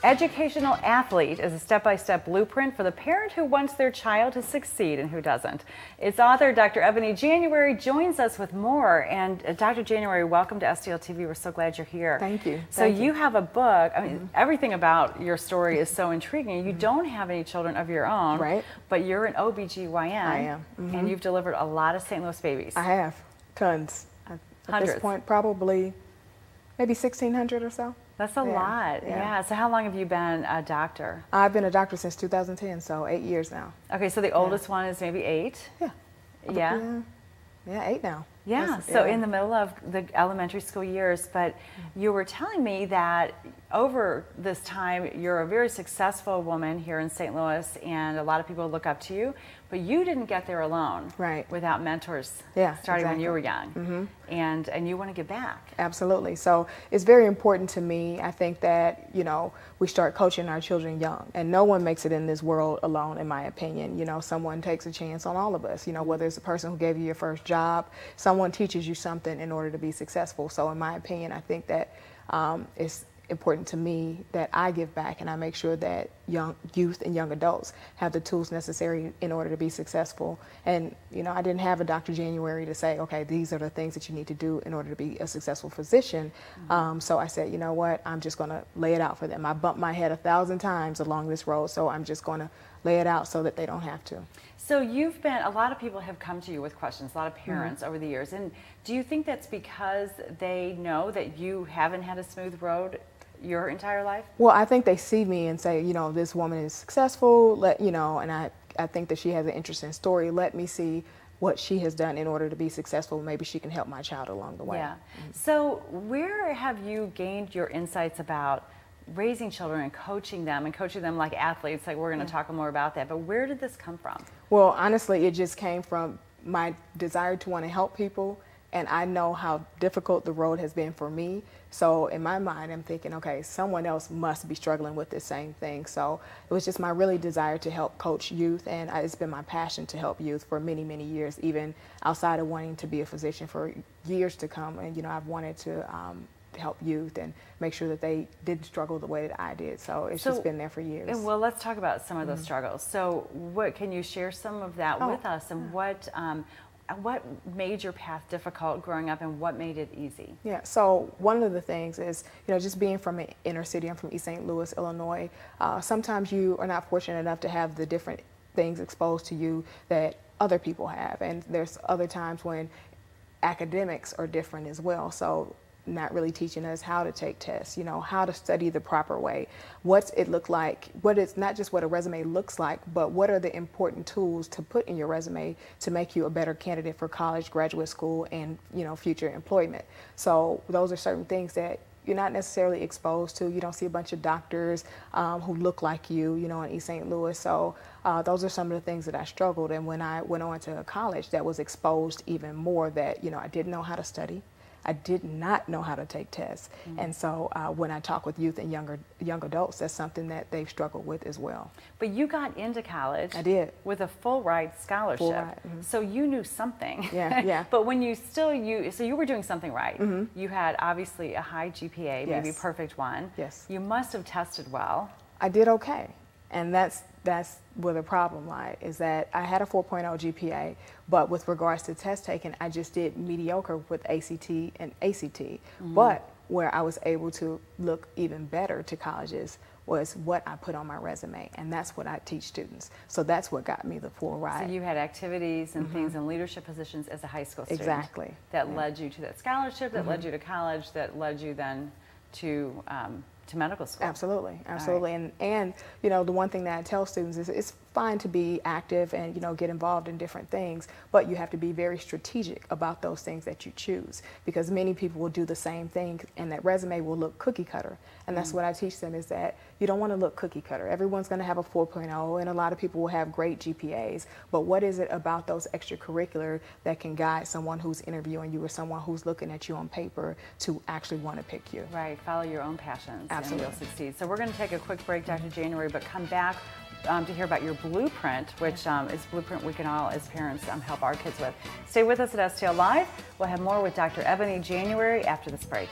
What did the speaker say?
Educational Athlete is a step-by-step blueprint for the parent who wants their child to succeed and who doesn't. Its author, Dr. Eboni January, joins us with more. And Dr. January, welcome to STL TV. We're so glad you're here. Thank you. So you have a book. I mean, everything about your story is so intriguing. You don't have any children of your own, right? But you're an OBGYN. I am. And you've delivered a lot of St. Louis babies. I have. Tons. At this point, probably maybe 1,600 or so. That's a lot, yeah. So how long have you been a doctor? I've been a doctor since 2010, so 8 years now. Okay, so the oldest one is maybe 8? Yeah. Yeah, 8 now. Yeah, so in the middle of the elementary school years, but you were telling me that over this time, you're a very successful woman here in St. Louis, and a lot of people look up to you, but you didn't get there alone, right? Without mentors, starting when you were young, and you want to give back. Absolutely. So it's very important to me. I think that, you know, we start coaching our children young, and no one makes it in this world alone, in my opinion. You know, someone takes a chance on all of us, you know, whether it's the person who gave you your first job, someone teaches you something in order to be successful. So in my opinion, I think that it's important to me that I give back, and I make sure that youth and young adults have the tools necessary in order to be successful. And you know, I didn't have a Dr. January to say, okay, these are the things that you need to do in order to be a successful physician. So I said, you know what, I'm just going to lay it out for them. I bumped my head 1,000 times along this road, so I'm just going to lay it out so that they don't have to. So you've been, a lot of people have come to you with questions, a lot of parents over the years, and do you think that's because they know that you haven't had a smooth road your entire life? Well, I think they see me and say, you know, this woman is successful, you know, and I think that she has an interesting story. Let me see what she has done in order to be successful. Maybe she can help my child along the way. Yeah. So where have you gained your insights about raising children and coaching them like athletes? Like, we're going to talk more about that, but where did this come from? Well, honestly, it just came from my desire to want to help people. And I know how difficult the road has been for me. So in my mind, I'm thinking, okay, someone else must be struggling with the same thing. So it was just my really desire to help coach youth. And it's been my passion to help youth for many, many years, even outside of wanting to be a physician for years to come. And, you know, I've wanted to help youth and make sure that they didn't struggle the way that I did. So it's just been there for years. Well, let's talk about some of those struggles. So what can you share some of that with us, and what made your path difficult growing up and what made it easy? Yeah, so one of the things is, you know, just being from an inner city. I'm from East St. Louis, Illinois. Sometimes you are not fortunate enough to have the different things exposed to you that other people have. And there's other times when academics are different as well. So not really teaching us how to take tests, you know, how to study the proper way, what's it look like, what it's not just what a resume looks like, but what are the important tools to put in your resume to make you a better candidate for college, graduate school, and, you know, future employment. So those are certain things that you're not necessarily exposed to. You don't see a bunch of doctors who look like you know, in East St. Louis. So those are some of the things that I struggled. And when I went on to college, that was exposed even more, that, you know, I didn't know how to study. I did not know how to take tests. And so when I talk with youth and young adults, that's something that they've struggled with as well. But you got into college. I did. With a full ride scholarship. Full ride. So you knew something. Yeah. But when you so you were doing something right. You had obviously a high GPA, maybe perfect one. Yes. You must have tested well. I did okay. And that's where the problem lies, is that I had a 4.0 GPA, but with regards to test taking, I just did mediocre with ACT and ACT. But where I was able to look even better to colleges was what I put on my resume, and that's what I teach students. So that's what got me the full ride. So you had activities and things in leadership positions as a high school student. Exactly. That led you to that scholarship, that led you to college, that led you then to medical school. Absolutely. Right. And you know, the one thing that I tell students is it's fine to be active and, you know, get involved in different things, but you have to be very strategic about those things that you choose, because many people will do the same thing and that resume will look cookie cutter. And that's what I teach them, is that you don't want to look cookie cutter. Everyone's going to have a 4.0 and a lot of people will have great GPAs, but what is it about those extracurricular that can guide someone who's interviewing you or someone who's looking at you on paper to actually want to pick you? Right, follow your own passions. Absolutely. And you'll succeed. So we're going to take a quick break, Dr. January, but come back to hear about your blueprint, which is blueprint we can all, as parents, help our kids with. Stay with us at STL Live. We'll have more with Dr. Eboni January after this break.